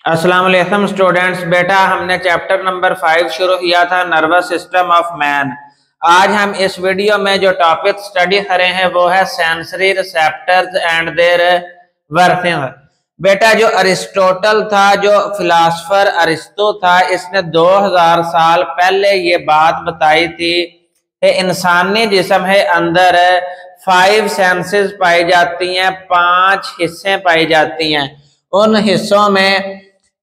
अस्सलाम वालेकुम स्टूडेंट्स। बेटा हमने चैप्टर नंबर 5 शुरू किया था, नर्वस सिस्टम ऑफ मैन। आज हम इस वीडियो में जो टॉपिक स्टडी करें हैं वो है sensory receptors and their working. बेटा जो अरिस्टोटल था, जो फिलासफर अरिस्टो था, इसने 2000 साल पहले ये बात बताई थी कि इंसानी जिस्म है अंदर 5 सेंसेस पाई जाती हैं, 5 हिस्से पाई जाती हैं। उन हिस्सों में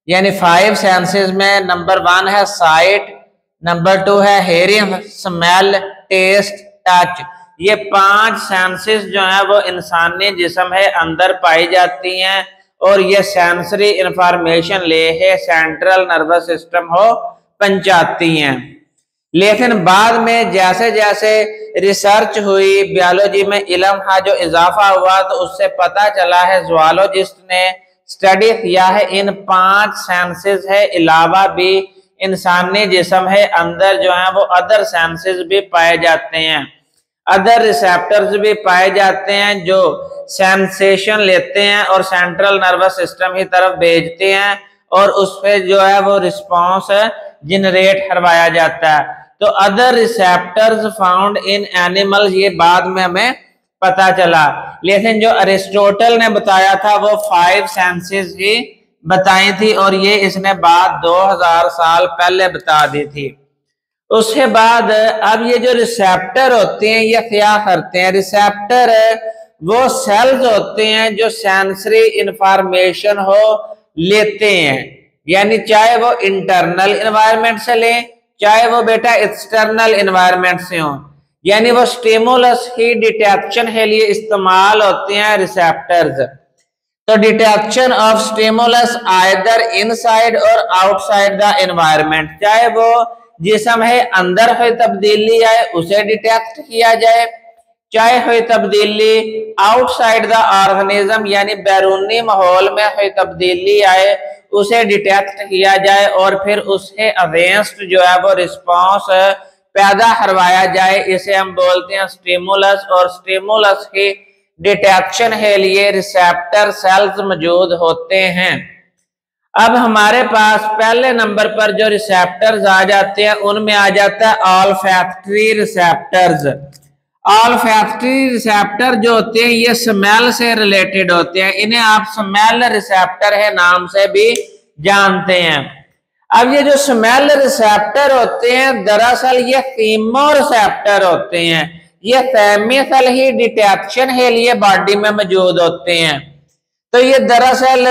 यानी 5 सेंसेस में नंबर 1 है साइट, नंबर 2 है हेयरिंग, स्मेल, टेस्ट, टच। ये 5 सेंसेस जो है वो इंसानी जिस्म है अंदर पाई जाती हैं और ये सेंसरी इंफॉर्मेशन ले है सेंट्रल नर्वस सिस्टम को पहुंचाती हैं। लेकिन बाद में जैसे जैसे रिसर्च हुई, बायोलॉजी में इल्म का जो इजाफा हुआ, तो उससे पता चला है, जूलॉजिस्ट ने स्टडी किया है, इन 5 सेंसेस है अलावा भी इंसानी जिस्म है अंदर जो है वो अदर सेंसेस भी पाए जाते हैं, अदर रिसेप्टर्स भी पाए जाते हैं जो सेंसेशन लेते हैं और सेंट्रल नर्वस सिस्टम की तरफ भेजते हैं और उस पर जो है वो रिस्पॉन्स जनरेट करवाया जाता है। तो other receptors found in animals, ये बाद में हमें पता चला, लेकिन जो अरिस्टोटल ने बताया था वो 5 सेंसेस ही बताई थी और ये इसने बात 2000 साल पहले बता दी थी। उसके बाद अब ये जो रिसेप्टर होते हैं ये क्या करते हैं? रिसेप्टर वो सेल्स होते हैं जो सेंसरी इंफॉर्मेशन हो लेते हैं, यानी चाहे वो इंटरनल एनवायरनमेंट से लें, चाहे वो बेटा एक्सटर्नल एनवायरनमेंट से हो, यानी वो स्टिमुलस की डिटेक्शन के लिए इस्तेमाल होते हैं रिसेप्टर्स। तो detection of stimulus either inside और आउटसाइड द एनवायरनमेंट, चाहे वो जिस्म है अंदर कोई तब्दीली आए उसे डिटेक्ट किया जाए, चाहे कोई तब्दीली आउटसाइड द ऑर्गेनिज्म यानी बैरूनी माहौल में कोई तब्दीली आए उसे डिटेक्ट किया जाए और फिर उसके अगेंस्ट जो है वो रिस्पॉन्स पैदा करवाया जाए। इसे हम बोलते हैं स्टिमुलस, और स्टिमुलस की डिटेक्शन के लिए रिसेप्टर सेल्स मौजूद होते हैं। अब हमारे पास पहले नंबर पर जो रिसेप्टर्स आ जाते हैं उनमें आ जाता है ऑल्फैक्टरी रिसेप्टर्स। ऑल्फैक्टरी रिसेप्टर जो होते हैं ये स्मेल से रिलेटेड होते हैं, इन्हें आप स्मेल रिसेप्टर है नाम से भी जानते हैं। अब ये जो स्मेल रिसेप्टर होते हैं दरअसल ये कीमो रिसेप्टर होते हैं, ये केमिकल ही डिटेक्शन के लिए बॉडी में मौजूद होते हैं। तो ये दरअसल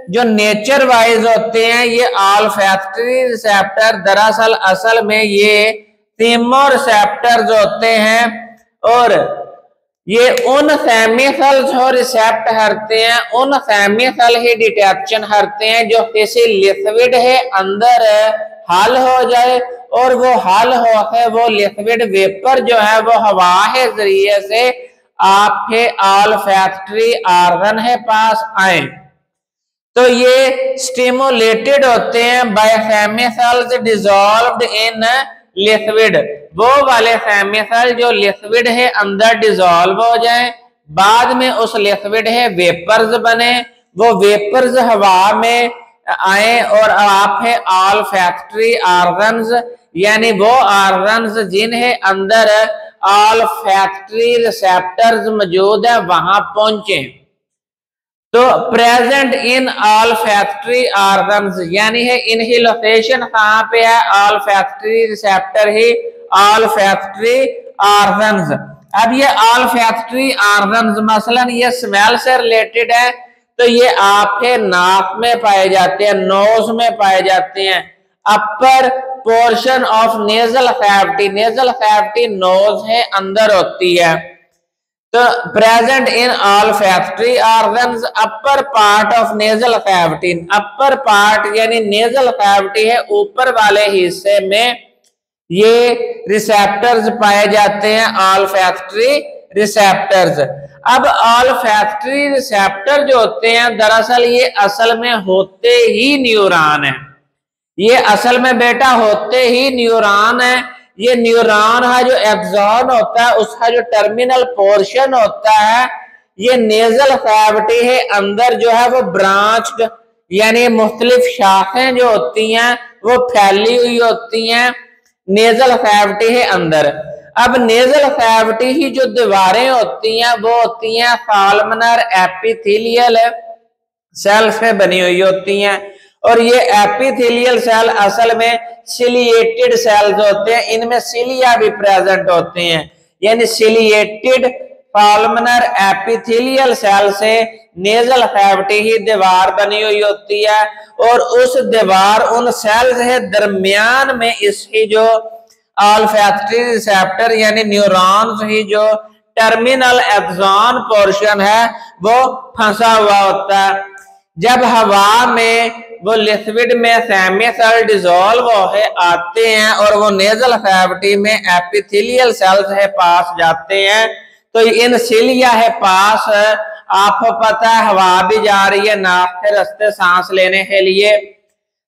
जो नेचर वाइज होते हैं ये ऑल्फैक्टरी रिसेप्टर दरअसल असल में ये कीमो रिसेप्टर्स होते हैं और ये उन केमिकल्स को रिसेप्ट करते हैं, उन केमिकल ही डिटेक्शन करते हैं जो किसी लिक्विड है अंदर हल हो जाए और वो हल होकर वो लिक्विड वेपर जो है वो हवा के जरिए से आपके ऑल्फैक्टरी ऑर्गन के पास आए। तो ये स्टिमुलेटेड होते हैं by chemicals dissolved in liquid, वो वाले केमिकल जो लिक्विड है अंदर डिसॉल्व हो जाए, बाद में उस लिक्विड है वेपर्स बने, वो वेपर्स हवा में आए और आप है ऑल्फैक्टरी ऑर्गन्स यानी वो ऑर्गन्स जिन्हें अंदर ऑल्फैक्टरी रिसेप्टर्स मौजूद है वहां पहुंचे। तो प्रेजेंट इन ऑल्फैक्टरी ऑर्गन्स यानी है इनकी लोकेशन कहाँ पे है? ऑल्फैक्टरी रिसेप्टर ही ऑल्फैक्टरी ऑर्गन्स। अब ये ऑल्फैक्टरी ऑर्गन्स मसलन ये स्मेल से रिलेटेड है तो ये आपके नाक में पाए जाते हैं, नोज में पाए जाते हैं, upper portion of nasal cavity, nasal cavity nose है अंदर होती है। तो present in olfactory organs upper part of nasal cavity, upper part यानी नेजल कैविटी है ऊपर वाले हिस्से में ये रिसेप्टर्स पाए जाते हैं, ऑल्फैक्टरी रिसेप्टर्स। अब ऑल्फैक्टरी रिसेप्टर जो होते हैं दरअसल ये असल में होते ही न्यूरॉन है, ये असल में बेटा होते ही न्यूरॉन है। ये न्यूरॉन का जो एक्सॉन होता है उसका जो टर्मिनल पोर्शन होता है ये नेजल कैविटी है अंदर जो है वो ब्रांच्ड यानी मुख्तलिफ शाखें जो होती हैं वो फैली हुई होती हैं नेजल कैविटी के अंदर। अब नेजल कैविटी की जो दीवारें होती हैं वो होती हैं कॉलमनर एपिथेलियल सेल से बनी हुई होती हैं, और ये एपिथेलियल सेल असल में सिलिएटेड सेल्स होते हैं, इनमें सिलिया भी प्रेजेंट होते हैं। यानी सिलिएटेड कॉलमनर एपिथेलियल सेल से नेजल कैविटी की दीवार बनी हुई होती है, और उस दीवार उन सेल्स के दरमियान में इसकी जो ऑल्फैक्टरी रिसेप्टर यानी न्यूरॉन्स की जो टर्मिनल एक्सॉन पोर्शन है वो फंसा हुआ होता है। जब हवा में वो लिक्विड में सेमीसेल डिसॉल्व होके आते हैं और वो नेजल कैविटी में एपिथेलियल सेल्स के पास जाते हैं, तो इन सिलिया के पास आपको पता है हवा भी जा रही है नाक के रास्ते सांस लेने के लिए,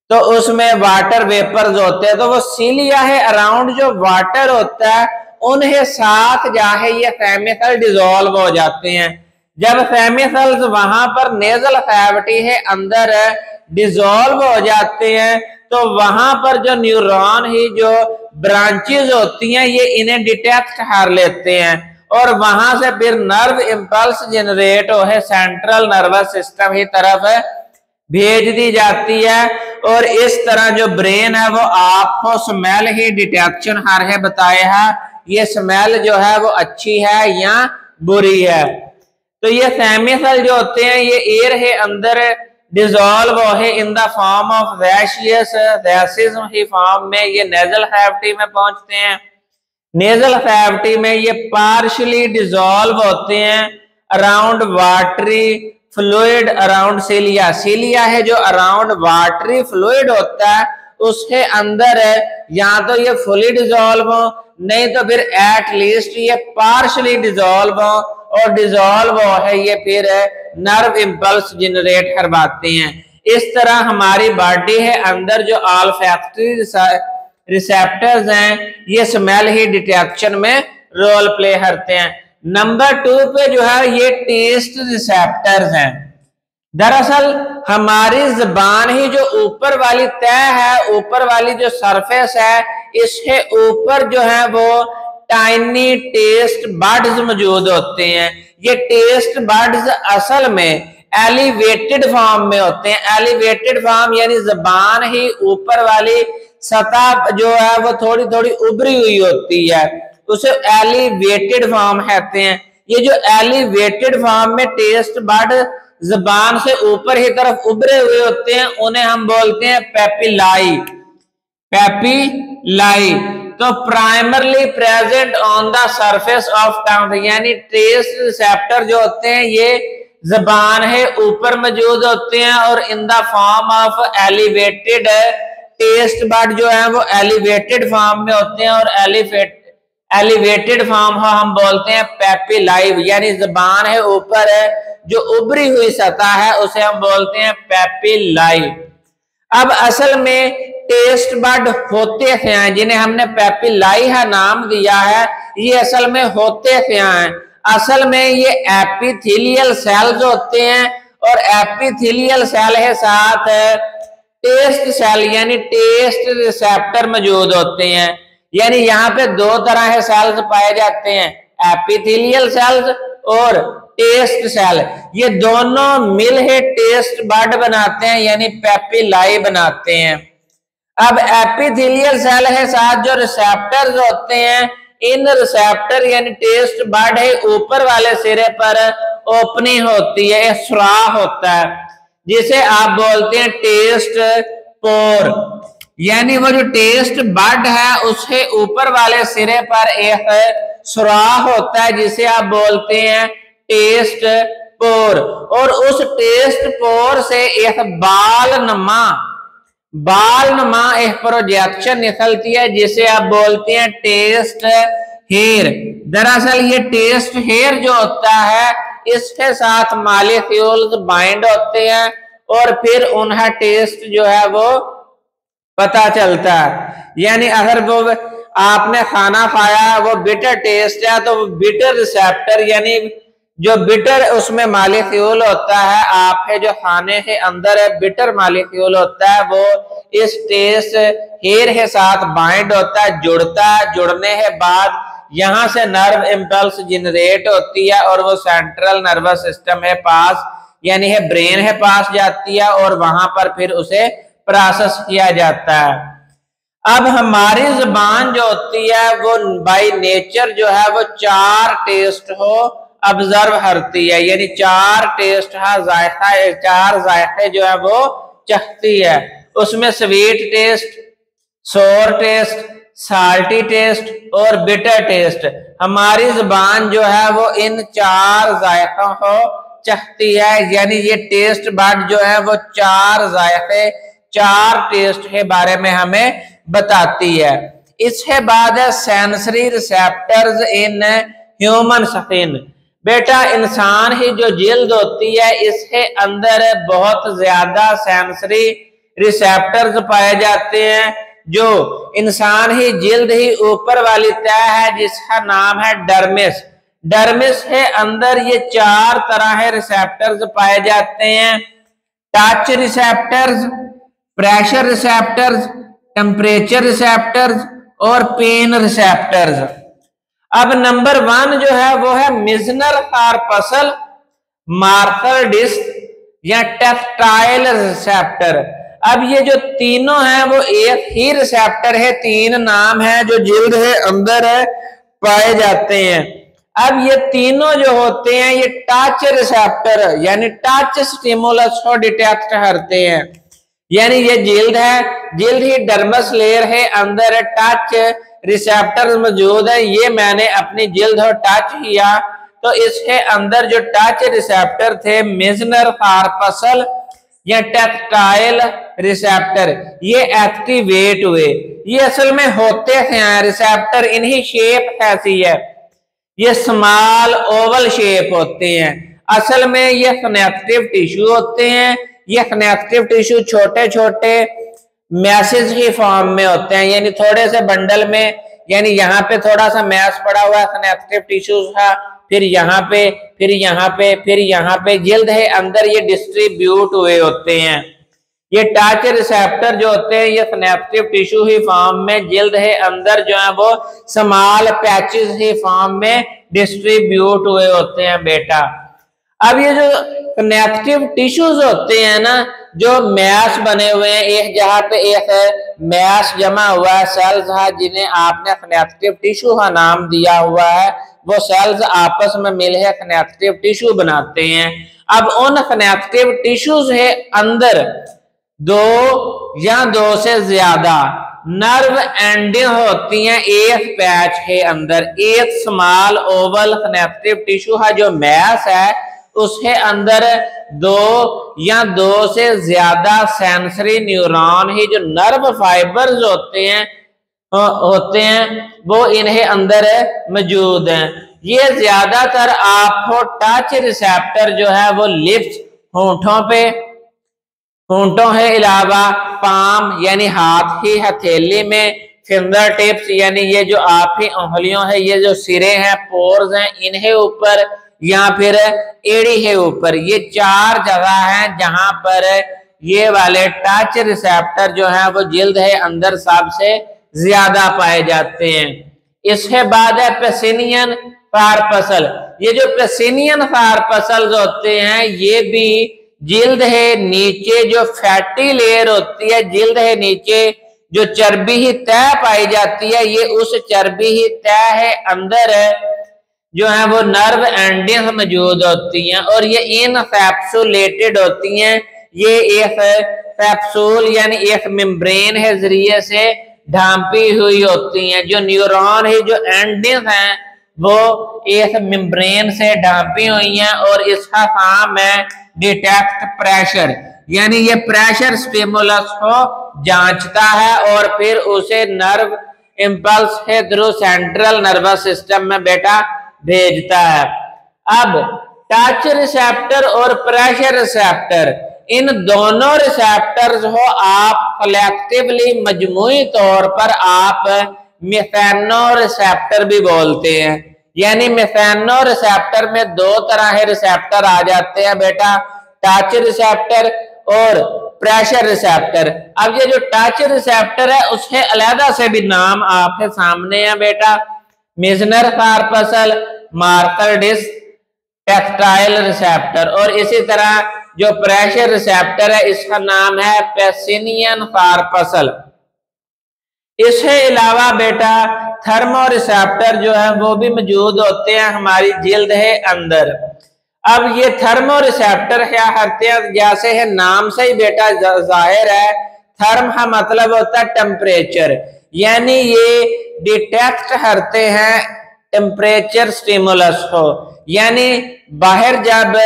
तो उसमें वाटर वेपर्स होते हैं, तो वो सिलिया है अराउंड जो वाटर होता है उनके साथ जाके ये केमिकल डिसॉल्व हो जाते हैं। जब केमिकल्स वहां पर नेजल कैविटी के अंदर डिसॉल्व हो जाते हैं तो वहां पर जो न्यूरॉन ही जो ब्रांचेस होती हैं ये इन्हें डिटेक्ट कर लेते हैं, और वहां से फिर नर्व इंपल्स जनरेट हो है सेंट्रल नर्वस सिस्टम की तरफ भेज दी जाती है। और इस तरह जो ब्रेन है वो आपको स्मेल ही डिटेक्शन हर है बताया है, ये स्मेल जो है वो अच्छी है या बुरी है। तो ये केमिकल जो होते हैं ये एयर के अंदर डिसॉल्व है इन the form of gaseous gases की फॉर्म में ये नेजल कैविटी में पहुंचते हैं। नेजल कैविटी में ये पार्शियली डिसॉल्व होते हैं around watery fluid around cilia. Cilia है जो अराउंड वाटरी फ्लूइड होता है उसके अंदर है, या तो ये फुली डिसॉल्व हो नहीं तो फिर एट लीस्ट ये पार्शियली डिसॉल्व हो, और डिसॉल्व हो है ये फिर नर्व इंपल्स जनरेट करवाते हैं। इस तरह हमारी बॉडी है अंदर जो ऑल्फैक्टरी रिसेप्टर्स हैं ये स्मेल ही डिटेक्शन में रोल प्ले करते हैं। नंबर 2 पे जो है ये टेस्ट रिसेप्टर्स हैं। दरअसल हमारी जुबान ही जो ऊपर वाली तह है, ऊपर वाली जो सरफेस है, इसके ऊपर जो है वो टाइनी टेस्ट बड्स मौजूद होते हैं। ये टेस्ट बड्स असल में एलिवेटेड फॉर्म में होते हैं। एलिवेटेड फॉर्म यानी जुबान ही ऊपर वाली सतह जो है वो थोड़ी थोड़ी उभरी हुई होती है, उसे एलिवेटेड फॉर्म कहते हैं। ये जो एलिवेटेड फॉर्म में टेस्ट बड जुबान से ऊपर की तरफ उभरे हुए होते हैं उन्हें हम बोलते हैं पेपिलाई। पेपिलाई तो primarily present on the surface of tongue, यानी टेस्ट रिसेप्टर जो होते हैं ये जुबान है ऊपर मौजूद होते हैं और in the form of elevated taste bud जो है वो एलिवेटेड फॉर्म में होते हैं, और एलिवेटेड फॉर्म को हम बोलते हैं पेपिलाई, यानी जुबान है ऊपर है जो उभरी हुई सतह है उसे हम बोलते हैं पेपिलाई। अब असल में टेस्ट बड होते क्या हैं जिन्हें हमने पेपिलाई का नाम दिया है, ये असल में होते क्या हैं? असल में ये एपिथेलियल सेल्स होते हैं, और एपिथेलियल सेल के साथ टेस्ट सेल यानी टेस्ट रिसेप्टर मौजूद होते हैं। यानी यहाँ पे 2 तरह के सेल्स पाए जाते हैं, एपिथेलियल सेल्स और टेस्ट सेल। ये दोनों मिल के टेस्ट बड बनाते हैं यानी पेपिलाई बनाते हैं। अब एपिथेलियल सेल के साथ जो रिसेप्टर्स होते हैं, इन रिसेप्टर यानी टेस्ट बड है ऊपर वाले सिरे पर ओपनिंग होती है, सुराख होता है जिसे आप बोलते हैं टेस्ट पोर। यानी वो जो टेस्ट बड है उसके ऊपर वाले सिरे पर एक सुराख होता है जिसे आप बोलते हैं टेस्ट पोर, और उस टेस्ट पोर से एक बाल नुमा एक प्रोजेक्शन निकलती है जिसे आप बोलते हैं टेस्ट हेयर। दरअसल ये टेस्ट हेयर जो होता है इसके साथ मॉलिक्यूल्स बाइंड होते हैं और फिर उनका टेस्ट जो है वो पता चलता है। यानी अगर वो आपने खाना खाया वो बिटर टेस्ट है तो बिटर रिसेप्टर यानी जो बिटर उसमें मालिक्यूल होता है, आपके जो खाने के अंदर है बिटर मालिक्यूल होता है, वो इस टेस्ट हेयर के साथ बाइंड होता है, जुड़ता है। जुड़ने के बाद यहाँ से नर्व इम्पल्स जनरेट होती है और वो सेंट्रल नर्वस सिस्टम है पास यानी है ब्रेन है पास जाती है और वहां पर फिर उसे प्रोसेस किया जाता है। अब हमारी जुबान जो होती है वो बाय नेचर जो है वो 4 टेस्ट हो ऑब्जर्व करती है, यानी 4 टेस्ट है जायका, 4 जायके जो है वो चाहती है। उसमें sweet taste, sour taste, salty taste और बिटर टेस्ट। हमारी जुबान जो है वो इन 4 जायकों को चाहती है, यानी ये टेस्ट बड जो है वो 4 जायके, 4 टेस्ट के बारे में हमें बताती है। इसके बाद है sensory receptors in human skin. बेटा इंसान की जो जिल्द होती है इसके अंदर बहुत ज्यादा सेंसरी रिसेप्टर्स पाए जाते हैं। जो इंसान ही जिल्द ही ऊपर वाली तह है जिसका नाम है डर्मिस। डर्मिस के अंदर ये 4 तरह के रिसेप्टर्स पाए जाते हैं। Touch receptors, pressure receptors, temperature receptors और पेन रिसेप्टर्स। अब नंबर 1 जो है वो है मिजनल कार्पसल मार्कर डिस्क या टेक्टाइल रिसेप्टर। अब ये जो तीनों हैं वो एक ही रिसेप्टर है, 3 नाम है जो जिल्द है अंदर है पाए जाते हैं। अब ये तीनों जो होते हैं ये टच रिसेप्टर यानी टच स्टिमुलस को डिटेक्ट करते हैं। यानी ये जिल्द है, जिल्द ही डर्मस लेयर है, अंदर टच रिसेप्टर मौजूद है। ये मैंने अपनी जिल्द को टच किया तो इसके अंदर जो टच रिसेप्टर थे मिजनल कार्पसल या टेक्टाइल रिसेप्टर ये एक्टिवेट हुए। ये असल में होते हैं रिसेप्टर, इन्हीं शेप ऐसी है, ये स्मॉल ओवल शेप होते हैं। असल में ये कनेक्टिव टिश्यू होते हैं। ये कनेक्टिव टिश्यू छोटे छोटे मैसेज की फॉर्म में होते हैं, यानी थोड़े से बंडल में, यानी यहाँ पे थोड़ा सा मैस पड़ा हुआ है कनेक्टिव टिश्यूज का, फिर यहाँ पे, फिर यहाँ पे, फिर यहाँ पे जिल्द है अंदर ये डिस्ट्रीब्यूट हुए होते हैं। ये टच रिसेप्टर जो होते हैं ये कनेक्टिव टिश्यू ही फॉर्म में जिल्द है अंदर जो है वो स्मॉल पैचेस ही फॉर्म में डिस्ट्रीब्यूट हुए होते हैं बेटा। अब ये जो कनेक्टिव टिश्यूज होते हैं ना, जो मैश बने हुए हैं, एक जगह पे एक मैश जमा हुआ है, सेल्स है जिन्हें आपने कनेक्टिव टिश्यू का नाम दिया हुआ है, वो सेल्स आपस में मिलकर कनेक्टिव टिश्यू बनाते हैं। अब उन कनेक्टिव टिश्यूज है अंदर 2 या 2 से ज्यादा नर्व एंडिंग होती हैं एक पैच के अंदर। एक स्मॉल ओवल कनेक्टिव टिश्यू का जो मैश है उसके अंदर 2 या 2 से ज्यादा सेंसरी न्यूरॉन ही जो नर्व फाइबर्स होते हैं वो इन्हें अंदर मौजूद हैं। ये ज्यादातर आपको टच रिसेप्टर जो है वो लिप्स, होंठों पे, होंठों के अलावा पाम यानी हाथ की हथेली में, फिंगर टिप्स यानी ये जो आपकी उंगलियों है, ये जो सिरे हैं, पोर्स हैं, इन्हें ऊपर या फिर एड़ी के ऊपर, ये 4 जगह हैं जहां पर ये वाले टच रिसेप्टर जो है वो जिल्द है अंदर सबसे ज्यादा पाए जाते हैं। इसके बाद है पेसिनियन कार्पसल। ये जो पेसिनियन कार्पसल होते हैं ये भी जिल्द है नीचे जो फैटी लेयर होती है, जिल्द है नीचे जो चर्बी ही तह पाई जाती है, ये उस चर्बी ही तह है अंदर जो है वो नर्व एंडिंग मौजूद होती हैं और ये इनकैप्सुलेटेड होती हैं। ये एक कैप्सूल यानी एक मेम्ब्रेन है जरिए से ढांपी हुई होती हैं। जो न्यूरॉन है जो एंडिंग हैं वो एक मेम्ब्रेन से ढांपी हुई हैं और इसका काम है डिटेक्ट प्रेशर, यानी ये प्रेशर स्टिमुलस को जांचता है और फिर उसे नर्व इंपल्स के थ्रू सेंट्रल नर्वस सिस्टम में बेटा भेजता है। अब टच रिसेप्टर और प्रेशर रिसेप्टर, इन दोनों रिसेप्टर्स को आप कलेक्टिवली मजमूई तौर पर आप मेकेनो रिसेप्टर भी बोलते हैं। यानी मैथेनो रिसेप्टर में दो तरह के रिसेप्टर आ जाते हैं बेटा, टच रिसेप्टर और प्रेशर रिसेप्टर। अब ये जो टच रिसेप्टर है उसके अलग से भी नाम आपके सामने है बेटा, Meissner corpuscle, Merkel disc, tactile receptor. और इसी तरह जो प्रेशर रिसेप्टर है इसका नाम है पेसिनियन कॉर्पसल। इसके अलावा बेटा थर्मो रिसेप्टर जो है वो भी मौजूद होते हैं हमारी जिल्द है अंदर। अब ये थर्मो रिसेप्टर क्या करते हैं, जैसे है नाम से ही बेटा जाहिर है, थर्म का मतलब होता है टेम्परेचर, यानी ये डिटेक्ट करते हैं टेम्परेचर स्टिमुलस को। यानी बाहर जब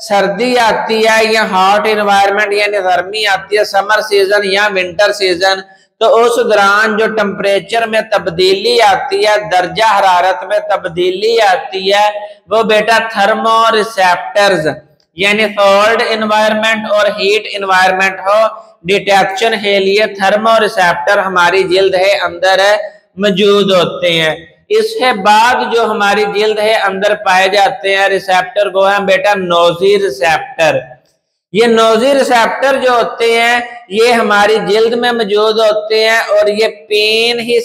सर्दी आती है या हॉट इन्वायरमेंट यानी गर्मी आती है, समर सीजन या विंटर सीजन, तो उस दौरान जो टेम्परेचर में तब्दीली आती है, दर्जा हरारत में तब्दीली आती है, वो बेटा थर्मो रिसेप्टर्स यानी कोल्ड इन्वायरमेंट और हीट इन्वायरमेंट हो डिटेक्शन के लिए थर्मो रिसेप्टर हमारी जिल्द है अंदर मौजूद होते हैं। इसके बाद जो हमारी जिल्द है अंदर पाए जाते हैं रिसेप्टर वो है बेटा नोजी रिसेप्टर। ये नोजी रिसेप्टर जो होते हैं ये हमारी जिल्द में मौजूद होते हैं और ये पेन ही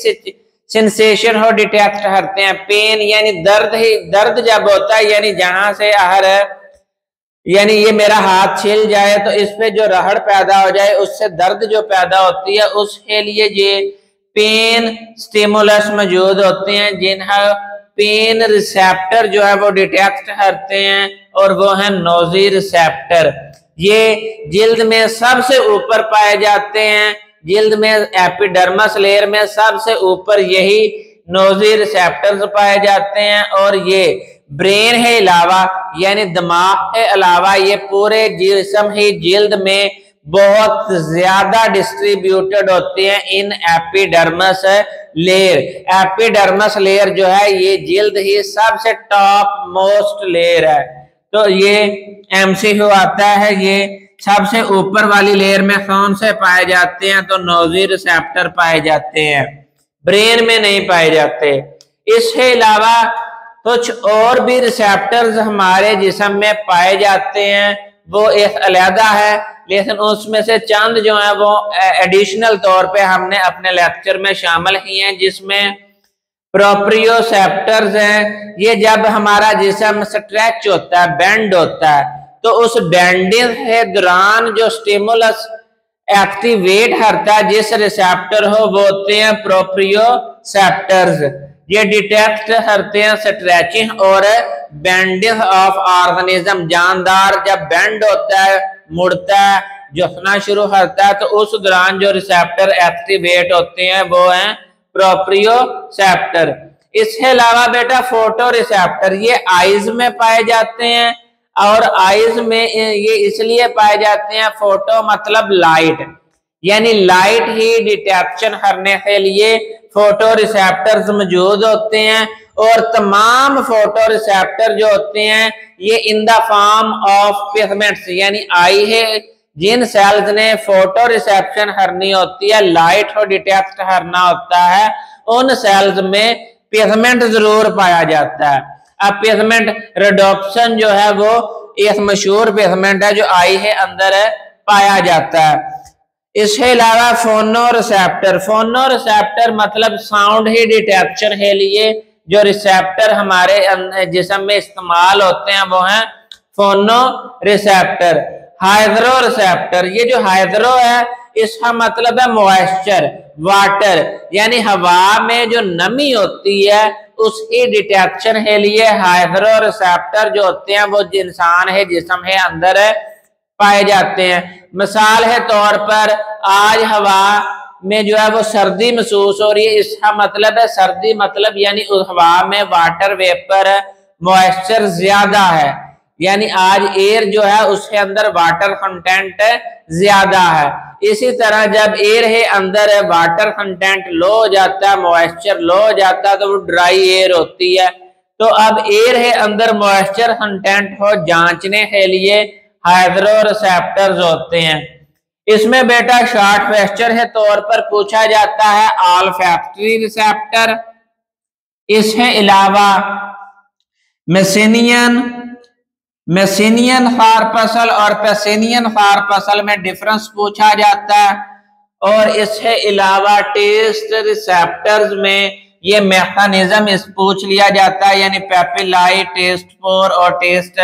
सेंसेशन हो डिटेक्ट करते हैं। पेन यानी दर्द ही, दर्द जब होता है यानी जहां से आहर है, यानी ये मेरा हाथ छिल जाए तो इस पे जो रहड़ पैदा हो जाए उससे दर्द जो पैदा होती है, उसके लिए ये पेन स्टिमुलस मौजूद होते हैं जिन्हें पेन रिसेप्टर जो है वो डिटेक्ट करते हैं और वो है नोजी रिसेप्टर। ये जिल्द में सबसे ऊपर पाए जाते हैं, जिल्द में एपिडर्मस लेयर में सबसे ऊपर यही नोजी रिसेप्टर्स पाए जाते हैं। और ये ब्रेन के अलावा यानी दिमाग के अलावा ये पूरे जिस्म ही जिल्द में बहुत ज्यादा डिस्ट्रीब्यूटेड होते हैं इन एपिडर्मस लेयर। एपिडर्मस लेयर जो है ये जिल्द ही सबसे टॉप मोस्ट लेयर है। तो ये एमसीक्यू आता है, ये सबसे ऊपर वाली लेयर में कौन से पाए जाते हैं, तो नोजी रिसेप्टर पाए जाते हैं, ब्रेन में नहीं पाए जाते। इसके अलावा कुछ और भी रिसेप्टर्स हमारे जिस्म में पाए जाते हैं, वो एक अलग है, लेकिन उसमें से चंद जो है वो एडिशनल तौर पे हमने अपने लेक्चर में शामिल किए हैं, जिसमें प्रोप्रियोसेप्टर्स हैं। ये जब हमारा जिस्म स्ट्रेच होता है, बेंड होता है, तो उस बेंडिंग के दौरान जो स्टिमुलस एक्टिवेट करता है जिस रिसेप्टर हो वो होते हैं प्रोप्रियोसेप्टर्स। ये डिटेक्ट करते हैं स्ट्रेचिंग और बेंडिंग ऑफ ऑर्गेनिज्म। जानदार जब बेंड होता है, मुड़ता है, झुकना शुरू करता है, तो उस दौरान जो रिसेप्टर एक्टिवेट होते हैं वो हैं प्रोप्रियोसेप्टर। इसके अलावा बेटा फोटो रिसेप्टर ये आईज में पाए जाते हैं, और आईज में ये इसलिए पाए जाते हैं, फोटो मतलब लाइट, यानी लाइट ही डिटेक्शन करने के लिए फोटो रिसेप्टर्स मौजूद होते हैं। और तमाम फोटो रिसेप्टर जो होते हैं ये इन द फॉर्म ऑफ पिगमेंट्स, यानी आई है जिन सेल्स ने फोटो रिसेप्शन करनी होती है, लाइट को डिटेक्ट करना होता है, उन सेल्स में पिगमेंट जरूर पाया जाता है। अब पिगमेंट रेडोप्सन जो है वो एक मशहूर पिगमेंट है जो आई है अंदर है पाया जाता है। इसके अलावा फोनो रिसेप्टर, फोनो रिसेप्टर मतलब साउंड ही डिटेक्शन के लिए जो रिसेप्टर हमारे जिस्म में इस्तेमाल होते हैं वो हैं फोनो रिसेप्टर। हाइड्रो रिसेप्टर, ये जो हाइड्रो है इसका मतलब है मॉइस्चर, वाटर, यानी हवा में जो नमी होती है उसकी डिटेक्शन के लिए हाइड्रो रिसेप्टर जो होते हैं वो इंसान है जिस्म है अंदर है पाए जाते हैं। मिसाल है तौर पर आज हवा में जो है वो सर्दी महसूस हो रही है, इसका मतलब है सर्दी मतलब यानी उस हवा में वाटर वेपर मॉइस्चर ज्यादा है, यानी आज एयर जो है उसके अंदर वाटर कंटेंट ज्यादा है। इसी तरह जब एयर है अंदर है वाटर कंटेंट लो हो जाता है, मॉइस्चर लो हो जाता है, तो वो ड्राई एयर होती है। तो अब एयर है अंदर मॉइस्चर कंटेंट को जांचने के लिए हाइड्रो रिसेप्टर्स होते हैं। इसमें बेटा शॉर्ट क्वेश्चन है तौर पर पूछा जाता है ऑल्फैक्टरी रिसेप्टर। इसके अलावा मेसेनियन कार्पसल और पेसेनियन कार्पसल में डिफरेंस पूछा जाता है। और इसके अलावा टेस्ट रिसेप्टर्स में ये मैकेनिज्म पूछ लिया जाता है, यानी पेपिलाई, टेस्ट फोर और टेस्ट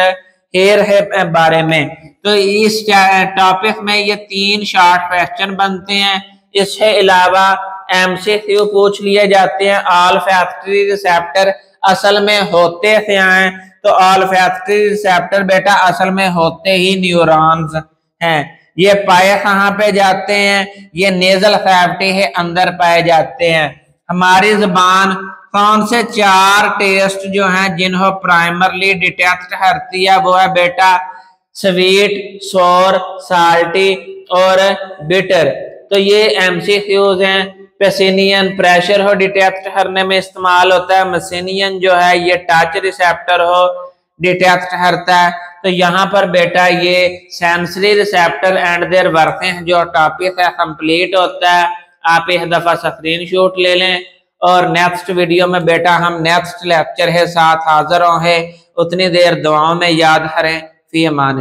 हेयर है बारे में। तो इस टॉपिक में ये 3 शॉर्ट क्वेश्चन बनते हैं। इसके अलावा एमसीक्यू पूछ लिए जाते हैं। ऑल्फैक्टरी रिसेप्टर असल में होते क्या हैं? तो ऑल्फैक्टरी रिसेप्टर बेटा असल में होते ही न्यूरॉन्स हैं। ये पाए कहाँ पे जाते हैं? ये नेजल कैविटी है अंदर पाए जाते हैं। हमारी जुबान कौन से 4 टेस्ट जो हैं जिन्हों प्राइमरली डिटेक्ट करती है? वो है बेटा स्वीट, सोर, साल्टी और बिटर। तो ये एमसीक्यूज हैं। पेसिनियन प्रेशर हो डिटेक्ट करने में इस्तेमाल होता है। मेसेनियन जो है ये टच रिसेप्टर हो डिटेक्ट करता है। तो यहाँ पर बेटा ये sensory receptor and their working जो टॉपिक है कंप्लीट होता है। आप एक दफा स्क्रीनशॉट ले लें और नेक्स्ट वीडियो में बेटा हम नेक्स्ट लेक्चर के साथ हाजिर होंगे। उतनी देर दुआओं में याद करें। फी अमान।